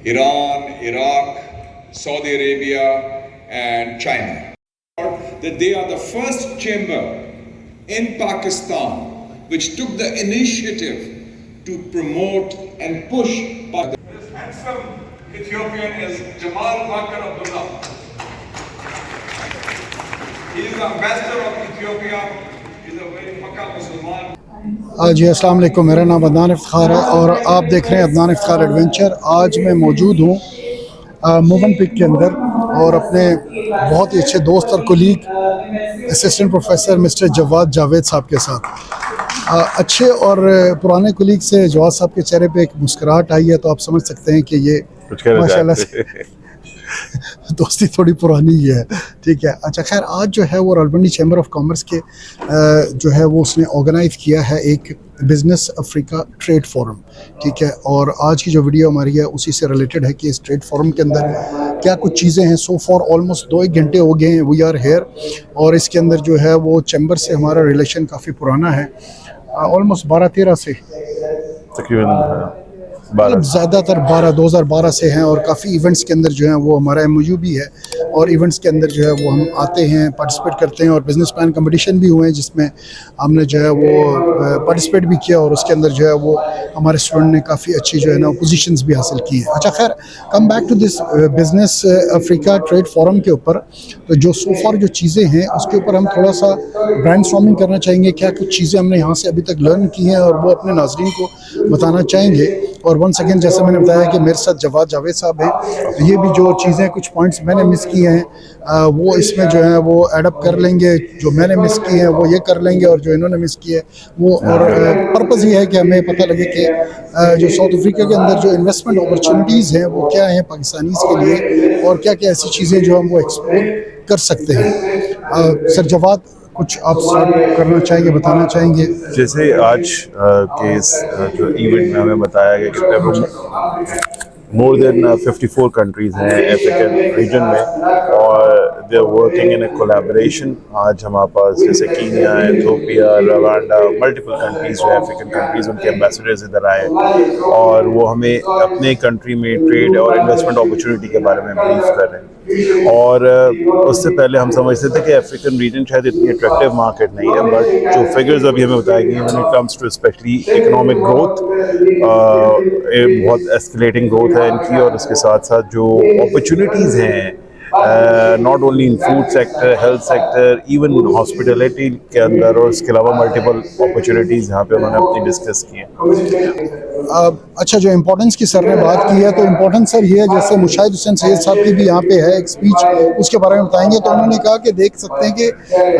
Iran, Iraq, Saudi Arabia, and China. That they are the first chamber in Pakistan which took the initiative to promote and push. This handsome Ethiopian is Jamal Bakr Abdullah. He is the ambassador of Ethiopia. He is a very Makkah Musliman. جی السلام علیکم، میرا نام عدنان افتخار ہے اور آپ دیکھ رہے ہیں عدنان افتخار ایڈونچر۔ آج میں موجود ہوں موون پک کے اندر اور اپنے بہت ہی اچھے دوست اور کولیگ اسسٹنٹ پروفیسر مسٹر جواد جاوید صاحب کے ساتھ۔ اچھے اور پرانے کولیگ سے جواد صاحب کے چہرے پہ ایک مسکراہٹ آئی ہے، تو آپ سمجھ سکتے ہیں کہ یہ ماشاء اللہ سے دوستی تھوڑی پرانی ہی ہے، ٹھیک ہے۔ اچھا خیر، آج جو ہے وہ راولپنڈی چیمبر آف کامرس کے جو ہے وہ اس نے آرگنائز کیا ہے ایک بزنس افریقہ ٹریڈ فورم، ٹھیک ہے۔ اور آج کی جو ویڈیو ہماری ہے اسی سے ریلیٹڈ ہے کہ اس ٹریڈ فورم کے اندر کیا کچھ چیزیں ہیں۔ سو فار آلموسٹ 2-1 گھنٹے ہو گئے ہیں وی آر ہیئر، اور اس کے اندر جو ہے وہ چیمبر سے ہمارا ریلیشن کافی پرانا ہے، آلموسٹ 12-13 سے تقریباً زیادہ تر 2012 سے ہیں، اور کافی ایونٹس کے اندر جو ہیں وہ ہمارا ایم او یو بھی ہے، اور ایونٹس کے اندر جو ہے وہ ہم آتے ہیں، پارٹیسپیٹ کرتے ہیں، اور بزنس پلان کمپٹیشن بھی ہوئے ہیں جس میں ہم نے جو ہے وہ پارٹیسپیٹ بھی کیا، اور اس کے اندر جو ہے وہ ہمارے اسٹوڈنٹ نے کافی اچھی جو ہے نا پوزیشنز بھی حاصل کی ہیں۔ اچھا خیر، come back to this business Africa trade forum کے اوپر، تو جو سو فار جو چیزیں ہیں اس کے اوپر ہم تھوڑا سا برینڈ اسٹارمنگ کرنا چاہیں گے، کیا کچھ چیزیں ہم نے یہاں سے ابھی تک لرن کی ہیں اور وہ اپنے ناظرین کو بتانا چاہیں گے۔ اور ونس اگین جیسے میں نے بتایا کہ میرے ساتھ جواد جاوید صاحب ہیں، تو یہ بھی جو چیزیں کچھ پوائنٹس میں نے مس کیے ہیں وہ اس میں جو ہے وہ ایڈ اپ کر لیں گے، جو میں نے مس کیے ہیں وہ یہ کر لیں گے، اور جو انہوں نے مس کیے وہ، اور پرپز یہ ہے کہ ہمیں پتہ لگے کہ جو ساؤتھ افریقہ کے اندر جو انویسٹمنٹ اپرچونیٹیز ہیں وہ کیا ہیں پاکستانیز کے لیے، اور کیا کیا ایسی چیزیں جو ہم وہ ایکسپلور کر سکتے ہیں۔ سر جواد، کچھ آپ اسٹارٹ کرنا چاہیں گے، بتانا چاہیں گے؟ جیسے آج کے اس جو ایونٹ میں ہمیں بتایا گیا کہ مور دین 54 کنٹریز ہیں افریقن ریجن میں، اور they are working in a collaboration. آج ہمارے پاس جیسے Kenya, Ethiopia, Rwanda, multiple countries جو ہے افریقن کنٹریز، ان کے ایمبیسڈرز ادھر آئے، اور وہ ہمیں اپنے کنٹری میں ٹریڈ اور انویسٹمنٹ اپرچونیٹی کے بارے میں بریف کر رہے ہیں۔ اور اس سے پہلے ہم سمجھتے تھے کہ افریقن ریجن شاید اتنی اٹریکٹیو مارکیٹ نہیں ہے، بٹ جو فگرز ابھی ہمیں بتائی گئی ہیں when it comes to especially economic growth، بہت اسکلیٹنگ گروتھ ہے ان کی، اور اس کے ساتھ ساتھ جو اپرچونیٹیز ہیں not only in food sector, health sector, even hospitality کے اندر، اور اس کے علاوہ ملٹیپل اپرچونیٹیز یہاں پہ انہوں نے اپنی ڈسکس کی ہیں۔ اچھا، جو امپورٹنس کی سر نے بات کی ہے، تو امپورٹنس سر یہ ہے، جیسے مشاہد حسین سید صاحب کی بھی یہاں پہ ہے ایک اسپیچ، اس کے بارے میں بتائیں گے۔ تو انہوں نے کہا کہ دیکھ سکتے ہیں کہ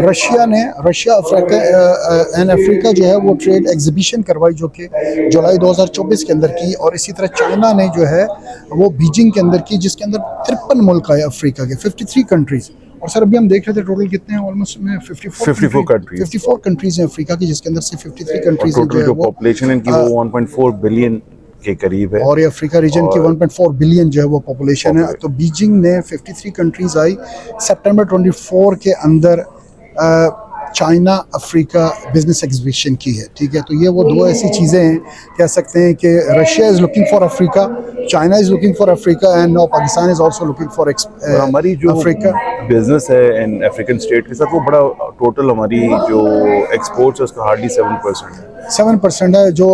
رشیا افریقہ اینڈ افریقہ جو ہے وہ ٹریڈ ایگزیبیشن کروائی، جو کہ جولائی 2024 کے اندر کی، اور اسی طرح چائنا نے جو ہے وہ بیجنگ کے اندر کی، جس کے اندر 53 ملک آئے افریقہ کے، 53 کنٹریز۔ اور سر ابھی ہم دیکھ رہے تھے ٹوٹل کتنے ہیں، آلموسٹ 54 کنٹریز ہیں افریقہ کی، جس کے اندر سے 53 کنٹریز ہیں جو پاپولیشن ان کی وہ 1.4 بلین کے قریب ہے، اور یہ افریقہ ریجن کی 1.4 بلین جو ہے وہ پاپولیشن ہے۔ تو بیجنگ نے 53 کنٹریز آئی سپٹمبر 24 کے اندر چائنا افریقہ بزنس ایگزیبیشن کی ہے، ٹھیک ہے۔ تو یہ وہ دو ایسی چیزیں ہیں، کہہ سکتے ہیں کہ Russia is looking for Africa, China is looking for Africa, and now Pakistan is also looking for ہماری جو افریقہ۔ بزنس ہے ان افریقن اسٹیٹ کے ساتھ، وہ بڑا ٹوٹل ہماری جو ایکسپورٹس ہے اس کا ہارڈلی 7% ہے، 7% ہے۔ جو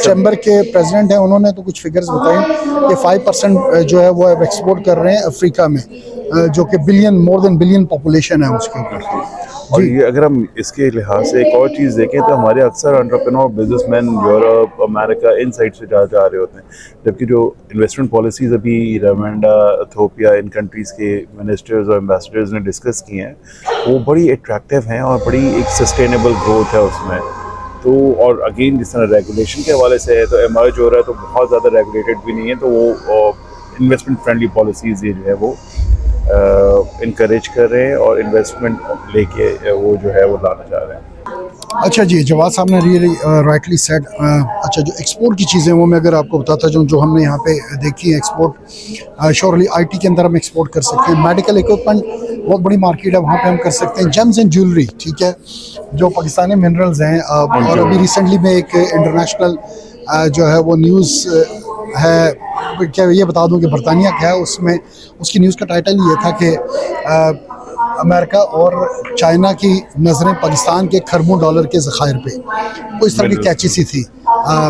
چیمبر کے پریزیڈنٹ ہیں انہوں نے تو کچھ فگرز بتائیں کہ 5% جو ہے وہ ایکسپورٹ کر رہے ہیں افریقہ میں، جو کہ مور دین بلین پاپولیشن ہے اس کے اوپر۔ اور یہ اگر ہم اس کے لحاظ سے ایک اور چیز دیکھیں تو ہمارے اکثر انٹرپرینور بزنس مین یورپ، امریکہ، ان سائڈ سے جا رہے ہوتے ہیں، جبکہ جو انویسٹمنٹ پالیسیز ابھی روانڈا، ایتھوپیا، ان کنٹریز کے منسٹرز اور ایمبیسڈرز نے ڈسکس کی ہیں، وہ بڑی اٹریکٹیو ہیں اور بڑی ایک سسٹینیبل گروتھ ہے اس میں۔ تو اور اگین جس طرح ریگولیشن کے حوالے سے ہے تو ایمرج ہو رہا ہے، تو بہت زیادہ ریگولیٹڈ بھی نہیں ہے، تو وہ انویسٹمنٹ فرینڈلی پالیسیز یہ جو ہے وہ انکریج کر رہے ہیں، اور انویسٹمنٹ لے کے وہ جو ہے وہ لانا چاہ رہے ہیں۔ اچھا جی، جواد صاحب نے ریئلی رائٹلی سیڈ۔ اچھا، جو ایکسپورٹ کی چیزیں وہ میں اگر آپ کو بتاتا چاہوں جو ہم نے یہاں پہ دیکھی ہے ایکسپورٹ، شورلی آئی ٹی کے اندر ہم ایکسپورٹ کر سکتے ہیں، میڈیکل اکوپمنٹ بہت بڑی مارکیٹ ہے، وہاں پہ ہم کر سکتے ہیں، جیمز اینڈ جیولری، ٹھیک ہے، جو پاکستانی منرلز ہیں، اور ابھی ریسنٹلی میں ایک انٹرنیشنل جو ہے وہ نیوز ہے کیا یہ بتا دوں کہ برطانیہ کیا ہے، اس میں اس کی نیوز کا ٹائٹل یہ تھا کہ امریکہ اور چائنا کی نظریں پاکستان کے کھربوں ڈالر کے ذخائر پہ، وہ اس طرح کی کیچی سی تھی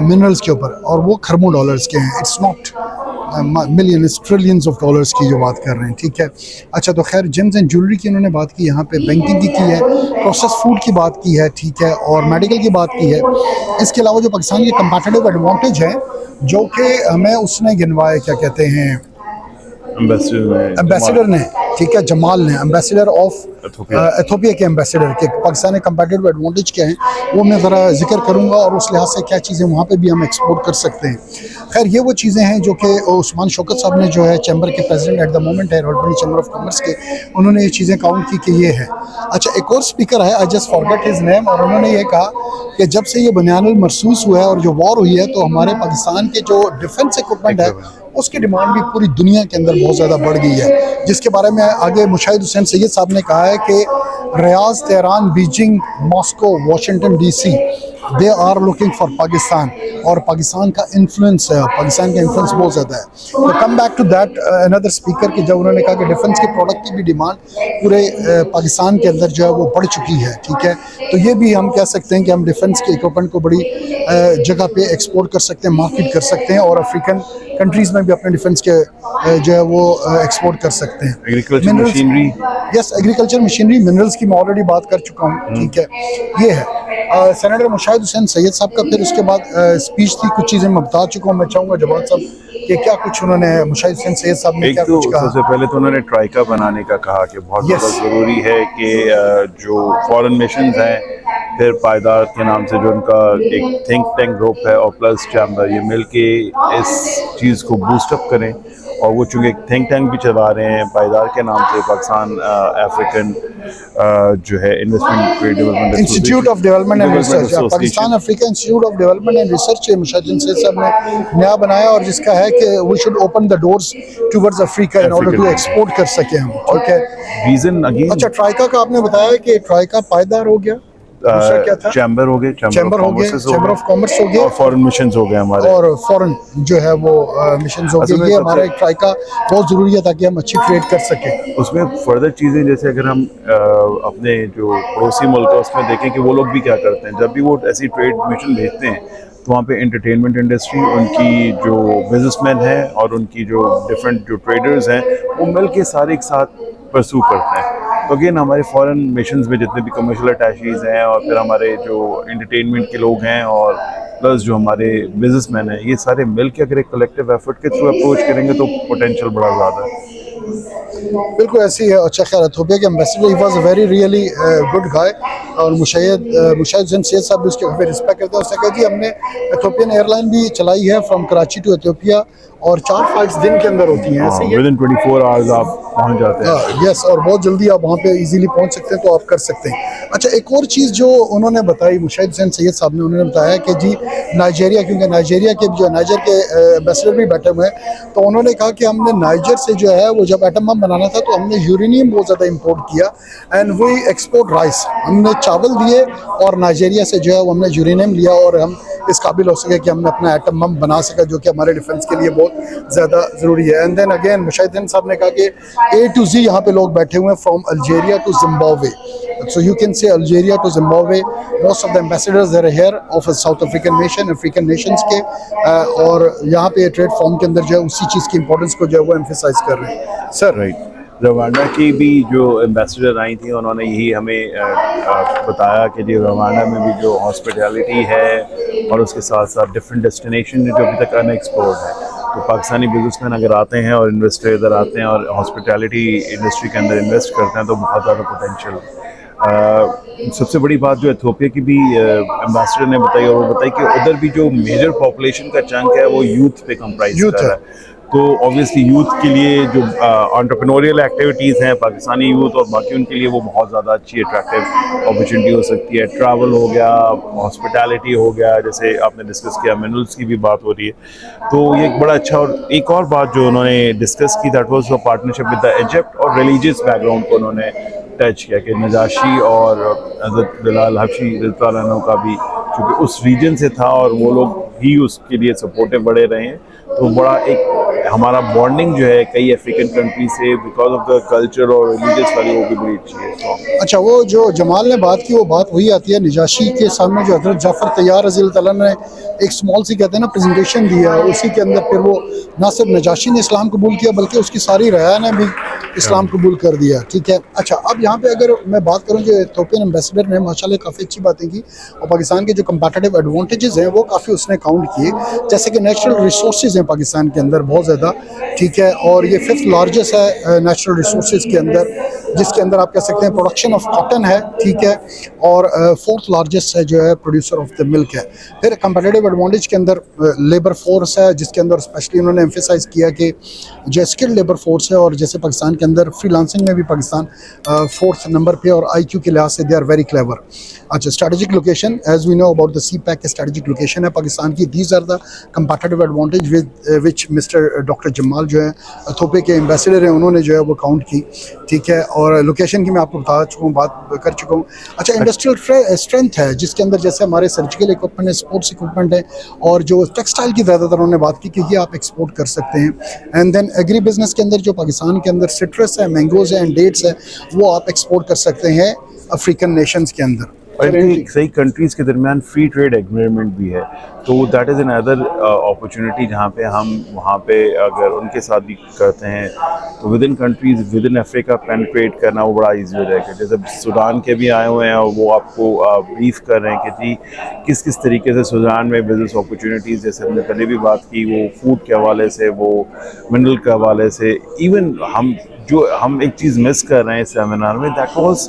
منرلز کے اوپر، اور وہ کھربوں ڈالرز کے ہیں، it's not millions trillions of dollars کی جو بات کر رہے ہیں. ٹھیک ہے. اچھا تو خیر جیمز اینڈ جیولری کی انہوں نے بات کی، یہاں پہ بینکنگ کی ہے، پروسیس فوڈ کی بات کی ہے، ٹھیک ہے، اور میڈیکل کی بات کی ہے. اس کے علاوہ جو پاکستان کے کمپیٹیٹیو ایڈوانٹیج ہے جو کہ ہمیں اس نے گنوائے، کیا کہتے ہیں ایمبیسیڈر نے، ٹھیک ہے، جمال نے، ایمبیسیڈر آف ایتھوپیا کے ایمبیسیڈر کے پاکستان کے کمپیٹیٹیو ایڈوانٹیج کیا ہیں وہ میں ذرا ذکر کروں گا، اور اس لحاظ سے کیا چیزیں وہاں پہ بھی ہم ایکسپورٹ کر سکتے ہیں. خیر یہ وہ چیزیں ہیں جو کہ عثمان شوکت صاحب نے جو ہے چیمبر کے پریزیڈنٹ ایٹ دا مومنٹ ہے رائل چیمبر آف کامرس کے، انہوں نے یہ چیزیں کاؤنٹ کی کہ یہ ہے. اچھا ایک اور اسپیکر ہے، I just forget his name, اور انہوں نے یہ کہا کہ جب سے یہ بنیان المرصوص ہوا ہے اور جو وار ہوئی ہے تو ہمارے پاکستان کے جو ڈیفنس ایکوپمنٹ ہے اس کی ڈیمانڈ بھی پوری دنیا کے اندر بہت زیادہ بڑھ گئی ہے، جس کے بارے میں آگے مشاہد حسین سید صاحب نے کہا ہے کہ Riyadh, Tehran, Beijing, Moscow, Washington D C they are looking for Pakistan, اور پاکستان کا انفلوئنس ہے، پاکستان کا انفلوئنس بہت زیادہ ہے. تو کم بیک ٹو دیٹ اندر اسپیکر کہ جب انہوں نے کہا کہ ڈیفنس کے پروڈکٹ کی بھی ڈیمانڈ پورے پاکستان کے اندر جو ہے وہ بڑھ چکی ہے. ٹھیک ہے. تو یہ بھی ہم کہہ سکتے ہیں کہ ہم ڈیفنس کے اکوپمنٹ کو بڑی جگہ پہ ایکسپورٹ کر سکتے ہیں، مارکیٹ کر سکتے ہیں، اور افریقن کنٹریز میں بھی اپنے ڈیفنس کے جو ہے وہ ایکسپورٹ کر سکتے ہیں. ایگریکلچر مشینری، یس ایگریکلچر مشینری، منرلز کی میں آلریڈی بات کر چکا ہوں. ٹھیک ہے. یہ ہے سینیٹر مشاہد حسین سید صاحب کا، پھر اس کے بعد اسپیچ تھی، کچھ چیزیں میں بتا چکا ہوں. میں چاہوں گا جواد صاحب کہ کیا کچھ انہوں نے مشاہد حسین سید صاحب نے کیا کچھ کہا. سب سے پہلے تو انہوں نے ٹرائیکا بنانے کا کہا کہ بہت زیادہ ضروری ہے کہ جو فارن مشنز ہیں، پھر پائیدار کے نام سے جو ان کا ایک تھنک ٹینک گروپ ہے، اور پلس چیمبر، یہ مل کے اس چیز کو بوسٹ اپ کریں. اور وہ چونکہ ایک تھنک ٹینک بھی چلا رہے ہیں پائیدار کے نام سے، پاکستان افریقن جو ہے investment institute of development and research, Pakistan Africa institute of development and research Mushahid Hussain صاحب نے نیا بنایا، اور جس کا ہے کہ we should open the doors towards Africa in order to export کر سکیں ہم. ٹھیک ہے. ریزن اگین، اچھا ٹرائیکا کا آپ نے بتایا کہ ٹرائیکا پائیدار ہو گیا، چیمبر ہو گئے، چیمبر ہو گئے، چیمبر آف کامرس ہو گئے، اور فارن مشنز ہو گئے ہمارے، اور فارن جو ہے وہ مشنز ہو گئے. یہ ہمارا ایک ٹرائیکا بہت ضروری ہے تاکہ ہم اچھی ٹریڈ کر سکیں. اس میں فردر چیزیں جیسے اگر ہم اپنے جو پڑوسی ملک ہے اس میں دیکھیں کہ وہ لوگ بھی کیا کرتے ہیں، جب بھی وہ ایسی ٹریڈ مشن بھیجتے ہیں تو وہاں پہ انٹرٹینمنٹ انڈسٹری، ان کی جو بزنس مین ہیں اور ان کی جو ڈفرینٹ جو ٹریڈرز ہیں وہ مل کے سارے ایک ساتھ پرسو کرتے ہیں. تو اگین ہمارے فارن مشنز میں جتنے بھی کمرشل اٹیچیز ہیں، اور پھر ہمارے جو انٹرٹینمنٹ کے لوگ ہیں، اور پلس جو ہمارے بزنس مین ہیں، یہ سارے مل کے اگر ایک کلیکٹیو ایفرٹ کے تھرو اپروچ کریں گے تو پوٹینشیل بڑا زیادہ ہے. بالکل ایسی ہے. اچھا خیر ایتھوپیا کے ambassador he was a very really good guy, اور مشاہد حسین سید صاحب بھی اس کے کافی رسپیکٹ کرتے ہیں. اس نے کہا جی ہم نے ایتھوپین ایئر لائن بھی چلائی ہے فرام کراچی ٹو ایتھوپیا، اور 4 فلائٹس دن کے اندر ہوتی ہیں. ایسے ہی ود ان 24 آورز آپ پہنچ جاتے ہیں. یس، اور بہت جلدی آپ وہاں پہ ایزیلی پہنچ سکتے ہیں، تو آپ کر سکتے ہیں. اچھا ایک اور چیز جو انہوں نے بتائی مشاہد حسین سید صاحب نے، انہوں نے بتایا کہ جی نائجیریا، کیونکہ نائجیریا کے جو نائجر کے ایمبیسیڈر بھی بیٹھے ہوئے ہیں، تو انہوں نے کہا کہ ہم نے نائجر سے جو ہے وہ جب ایٹم بم بنانا تھا تو ہم نے یورینیم بہت زیادہ امپورٹ کیا، اینڈ وی ایکسپورٹ رائس، ہم نے چاول دیے، اور نائجیریا سے جو ہے وہ ہم نے یورینیم لیا، اور ہم اس قابل ہو سکے کہ ہم نے اپنا ایٹم بم بنا سکا، جو کہ ہمارے ڈیفنس کے لیے بہت زیادہ ضروری ہے. اینڈ دین اگین مشاہدین صاحب نے کہا کہ A to Z یہاں پہ لوگ بیٹھے ہوئے ہیں، from Algeria to Zimbabwe. So you can say Algeria to Zimbabwe. Most of the ambassadors are here of a South African nation, African nations کے، اور یہاں پہ ٹریڈ فارم کے اندر جو ہے اسی چیز کی امپورٹنس کو جو ہے وہ ایمفیسائز کر رہے ہیں. سر رائٹ، روانڈا کی بھی جو ایمبیسڈر آئی تھیں انہوں نے یہی ہمیں بتایا کہ جی روانڈا میں بھی جو ہاسپٹیلٹی ہے، اور اس کے ساتھ ساتھ ڈفرینٹ ڈیسٹینیشن جو ابھی تک ان ایکسپلورڈ ہے، تو پاکستانی بزنس مین اگر آتے ہیں اور انویسٹر ادھر آتے ہیں اور ہاسپٹیلٹی انڈسٹری کے اندر انویسٹ کرتے ہیں تو بہت زیادہ پوٹینشیل. سب سے بڑی بات جو ایتھوپیا کی بھی ایمبیسڈر نے بتائی، اور وہ بتائی کہ ادھر بھی جو میجر پاپولیشن کا چنک ہے وہ یوتھ پہ کمپرائز کر رہا ہے. تو آبویسلی یوتھ کے لیے جو انٹرپرینوریل ایکٹیویٹیز ہیں پاکستانی یوتھ اور باقی ان کے لیے وہ بہت زیادہ اچھی اٹریکٹیو اپرچونیٹی ہو سکتی ہے. ٹریول ہو گیا، ہاسپٹیلٹی ہو گیا، جیسے آپ نے ڈسکس کیا منرلس کی بھی بات ہو رہی ہے، تو یہ ایک بڑا اچھا. اور ایک اور بات جو انہوں نے ڈسکس کی that was partnership with the Egypt, اور ریلیجیس بیک گراؤنڈ کو انہوں نے ٹچ کیا کہ نجاشی اور حضرت بلال حبشی رضی اللہ عنہ کا بھی چونکہ اس ریجن سے تھا اور وہ لوگ بھی اس کے لیے سپورٹیو بڑے رہے ہیں، تو بڑا ایک ہمارا بانڈنگ جو ہے کئی افریقن کنٹری سے بیکاز آف دا کلچر اور ریلیجیس والی وہ بھی بڑی اچھی ہے. اچھا، وہ جو جمال نے بات کی وہ بات وہی آتی ہے نجاشی کے سامنے جو حضرت جعفر طیار رضی اللہ تعالیٰ نے ایک اسمال سی کہتے ہیں نا پریزنٹیشن دیا، اور اسی کے اندر پھر وہ نہ صرف نجاشی نے اسلام قبول کیا بلکہ اس کی ساری رعایا نے بھی اسلام قبول کر دیا. ٹھیک ہے. اچھا، اب یہاں پہ اگر میں بات کروں جو ایتھوپین ایمبیسڈر نے ماشاءاللہ کافی اچھی باتیں کی اور پاکستان کے جو کمپیٹیٹیو ایڈوانٹیجز ہیں وہ کافی اس نے کاؤنٹ کیے، جیسے کہ نیچرل ریسورسز ہیں پاکستان کے اندر بہت زیادہ. ٹھیک ہے. اور یہ 5th لارجسٹ ہے نیچرل ریسورسز کے اندر، جس کے اندر آپ کہہ سکتے ہیں پروڈکشن آف کاٹن ہے. ٹھیک ہے. اور 4th لارجسٹ ہے جو ہے پروڈیوسر آف دا ملک ہے. پھر کمپیٹیٹیو ایڈوانٹیج کے اندر لیبر فورس ہے، جس کے اندر اسپیشلی انہوں نے ایمفیسائز کیا کہ جو اسکل لیبر فورس ہے، اور جیسے پاکستان کے اندر فری لانسنگ میں بھی پاکستان 4th نمبر پہ، اور آئی کیو کے لحاظ سے دے آر ویری کلیور. اچھا، strategic location as we know about the CPEC کے اسٹریٹجک لوکیشن ہے پاکستان کی. These are the competitive advantage with which mister doctor Jamal جو ہے ایتھوپیا کے ایمبیسڈر ہیں، انہوں نے جو ہے وہ کاؤنٹ کی. ٹھیک ہے. اور لوکیشن کی میں آپ کو بتا چکا ہوں، بات کر چکا ہوں. اچھا، انڈسٹریل اسٹرینتھ ہے جس کے اندر جیسے ہمارے سرجیکل اکوپمنٹ ہے، اسپورٹس اکوپمنٹ ہے، اور جو ٹیکسٹائل کی زیادہ تر انہوں نے بات کی کہ یہ آپ ایکسپورٹ کر سکتے ہیں. اینڈ دین ایگری بزنس کے اندر جو پاکستان کے اندر سٹرس ہے، مینگوز ہے اینڈ ڈیٹس ہے، وہ آپ ایکسپورٹ کر سکتے ہیں افریقن نیشنز کے اندر. اور کئی کنٹریز کے درمیان فری ٹریڈ ایگریمنٹ بھی ہے، تو that is an other opportunity جہاں پہ ہم وہاں پہ اگر ان کے ساتھ بھی کرتے ہیں تو within countries within Africa penetrate کرنا وہ بڑا ایزی ہو جائے گا. جیسے سوڈان کے بھی آئے ہوئے ہیں اور وہ آپ کو بریف کر رہے ہیں کہ جی کس طریقے سے سوڈان میں بزنس اپرچونیٹیز، جیسے ہم نے پہلے بھی بات کی، وہ فوڈ کے حوالے سے، وہ منرل کے حوالے سے. ایون ہم ایک چیز مس کر رہے ہیں اس سیمینار میں، that was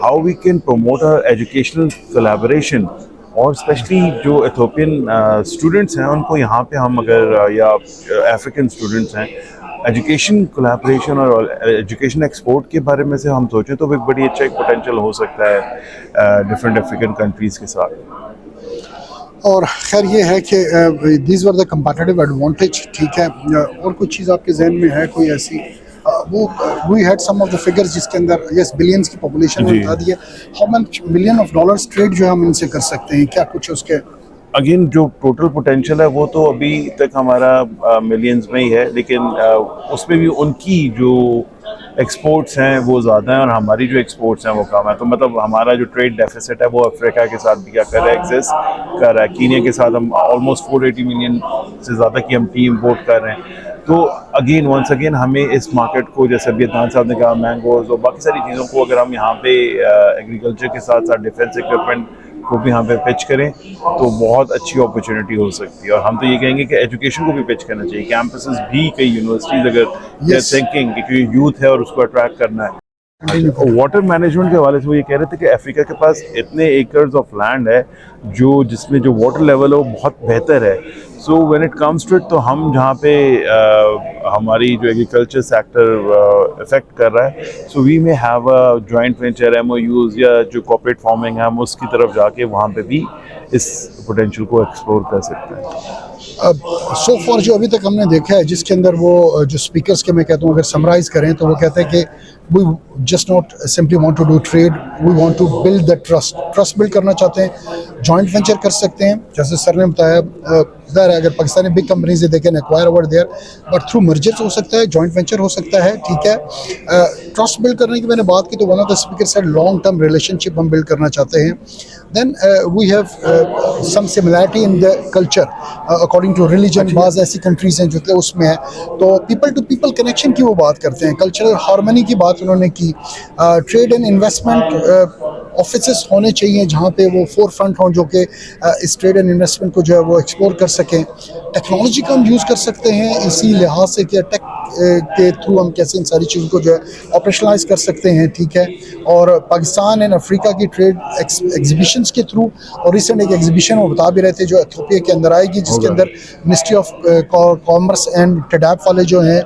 how we can promote educational collaboration. اور اسپیشلی جو ایتھوپین اسٹوڈنٹس ہیں ان کو یہاں پہ ہم اگر یا افریقن اسٹوڈنٹس ہیں، ایجوکیشن کولیبوریشن اور ایجوکیشن ایکسپورٹ کے بارے میں سے ہم سوچیں تو ایک بڑی اچھا ایک پوٹینشیل ہو سکتا ہے ڈفرینٹ افریقن کنٹریز کے ساتھ. اور خیر یہ ہے کہ these were the competitive advantage. ٹھیک ہے. اور کچھ چیز آپ کے ذہن میں ہے کوئی ایسی؟ وہ we had some of the figures جس کے اندر یس بلینس کی پاپولیشن میں بتا دی ہے. How much million of dollars trade جو ہے ہم ان سے کر سکتے ہیں؟ کیا کچھ اس کے اگین جو ٹوٹل پوٹینشیل ہے وہ تو ابھی تک ہمارا ملینز میں ہی ہے، لیکن اس میں بھی ان کی جو ایکسپورٹس ہیں وہ زیادہ ہیں اور ہماری جو ایکسپورٹس ہیں وہ کم ہیں. تو مطلب ہمارا جو ٹریڈ ڈیفیسٹ ہے وہ افریقہ کے ساتھ بھی کیا کر رہا ہے، ایگزسٹ کر رہا ہے. کینیا کے ساتھ ہم آلموسٹ 480 ملین سے زیادہ کی ہم ٹی امپورٹ کر رہے ہیں. تو اگین ونس اگین ہمیں اس مارکیٹ کو، جیسے ابھی عدنان صاحب نے کہا، مینگوز اور باقی ساری چیزوں کو اگر ہم یہاں پہ ایگریکلچر کے ساتھ ساتھ ڈیفینس اکوپمنٹ کو بھی یہاں پہ پچ کریں تو بہت اچھی اپرچونیٹی ہو سکتی ہے. اور ہم تو یہ کہیں گے کہ ایجوکیشن کو بھی پچ کرنا چاہیے، کیمپسز بھی کئی یونیورسٹیز اگر تھنکنگ کہ یوتھ ہے اور اس کو اٹریکٹ کرنا ہے. واٹر مینجمنٹ کے حوالے سے وہ یہ کہہ رہے تھے کہ افریقہ کے پاس اتنے ایکرز آف لینڈ ہے جس میں جو واٹر لیول ہے وہ بہت بہتر ہے. So when it comes to it, تو ہم جہاں پہ ہماری جو ایگریکلچر سیکٹر افیکٹ کر رہا ہے، سو وی میں have a joint venture, MOUs یا جو کارپوریٹ فارمنگ ہے، ہم اس کی طرف جا کے وہاں پہ بھی اس پوٹینشیل کو ایکسپلور کر سکتے ہیں. سو فار جو ابھی تک ہم نے دیکھا ہے جس کے اندر وہ جو اسپیکرس کے میں کہتا ہوں اگر سمرائز کریں تو وہ کہتے ہیں کہ we just not simply want to do trade, we want to build the trust build کرنا چاہتے ہیں. جوائنٹ وینچر کر سکتے ہیں جیسے سر نے بتایا. ظاہر ہے اگر Pakistani big companies they can acquire over there, but through mergers ہو سکتا ہے، جوائنٹ وینچر ہو سکتا ہے. ٹھیک ہے. ٹرسٹ بلڈ کرنے کی میں نے بات کی تو one of the speaker said long term relationship ہم بلڈ کرنا چاہتے ہیں. Then we have some similarity in the culture according to religion. بعض ایسی کنٹریز ہیں جو اس میں ہے تو پیپل ٹو پیپل کنیکشن کی وہ بات کرتے ہیں، کلچرل ہارمنی کی بات انہوں نے کی. ٹریڈ اینڈ انویسٹمنٹ آفیسز ہونے چاہیے جہاں پہ وہ فور فرنٹ ہوں جو کہ اس ٹریڈ اینڈ انویسٹمنٹ کو جو ہے وہ ایکسپلور کر سکیں. ٹیکنالوجی کا ہم یوز کر سکتے ہیں اسی لحاظ سے کہ ٹیک کے تھرو ہم کیسے ان ساری چیزوں کو جو ہے آپریشنلائز کر سکتے ہیں. ٹھیک ہے. اور پاکستان اینڈ افریقہ کی ٹریڈ ایگزیبیشنس کے تھرو، اور ریسنٹ ایک ایگزیبیشن وہ بتا بھی رہے تھے جو ایتھوپیا کے اندر آئے گی جس کے اندر منسٹری آف کامرس اینڈ ٹڈیپ والے جو ہیں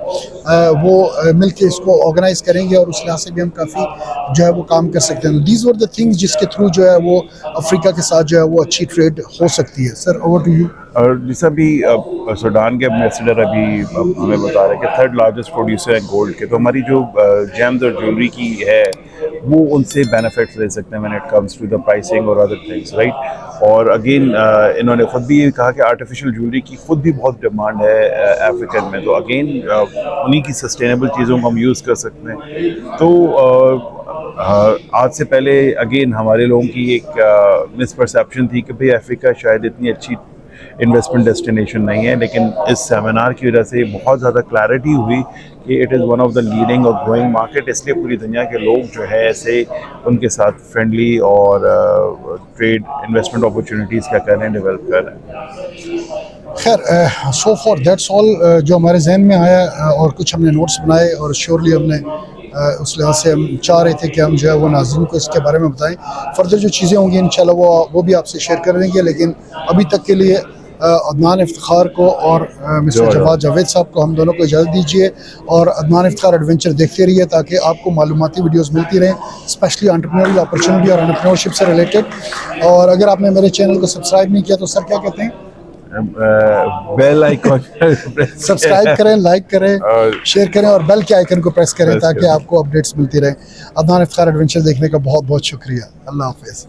وہ مل کے اس کو آرگنائز کریں گے، اور اس لحاظ سے بھی ہم کافی جو ہے وہ کام کر سکتے ہیں. دیز ور دا تھنگز جس کے تھرو جو ہے وہ افریقہ کے ساتھ جو ہے وہ اچھی ٹریڈ ہو سکتی ہے. سر اوور ٹو یو. اور جیسا بھی سوڈان کے ایمبیسڈر ابھی ہمیں بتا رہے ہیں کہ 3rd لارجسٹ پروڈیوسر ہے گولڈ کے، تو ہماری جو جیمز اور جیولری کی ہے وہ ان سے بینیفٹس لے سکتے ہیں when it comes to the pricing اور other things, right. اور اگین انہوں نے خود بھی یہ کہا کہ آرٹیفیشیل جویلری کی خود بھی بہت ڈیمانڈ ہے افریقن میں, تو اگین انہیں کی سسٹینیبل چیزوں کو ہم یوز کر سکتے ہیں. تو آج سے پہلے اگین ہمارے لوگوں کی ایک مس پرسیپشن تھی کہ بھئی افریقہ شاید اتنی اچھی انویسٹمنٹ ڈیسٹینیشن نہیں ہے, لیکن اس سیمینار کی وجہ سے بہت زیادہ کلیئرٹی ہوئی کہ it is one of the leading اور گروئنگ مارکیٹ. اس لیے پوری دنیا کے لوگ جو ہے ایسے ان کے ساتھ فرینڈلی اور ٹریڈ انویسٹمنٹ اپرچونیٹیز کیا کر رہے ہیں, ڈیولپ کر رہے ہیں. خیر سو فار دیٹس آل جو ہمارے ذہن میں آیا, اور کچھ ہم نے نوٹس بنائے اور شیورلی ہم نے اس لحاظ سے ہم چاہ رہے تھے کہ ہم جو ہے وہ ناظرین کو اس کے بارے میں بتائیں. فردر جو چیزیں ہوں گی انشاءاللہ وہ بھی آپ سے شیئر کر دیں گے, لیکن ابھی تک کے لیے عدنان افتخار کو اور مسٹر جواد جاوید صاحب کو ہم دونوں کو اجازت دیجیے, اور عدنان افتخار ایڈونچر دیکھتے رہیے تاکہ آپ کو معلوماتی ویڈیوز ملتی رہیں, اسپیشلی انٹرپرینوریل اپرچونٹی اور انٹرپرینورشپ سے ریلیٹڈ. اور اگر آپ نے میرے چینل کو سبسکرائب نہیں کیا تو سر کیا کہتے ہیں, بیل آئیکن سبسکرائب کریں, لائک کریں, شیئر کریں اور بیل کے آئیکن کو پریس کریں تاکہ آپ کو اپڈیٹس ملتی رہیں. عدنان افتخار ایڈونچر دیکھنے کا بہت بہت شکریہ. اللہ حافظ.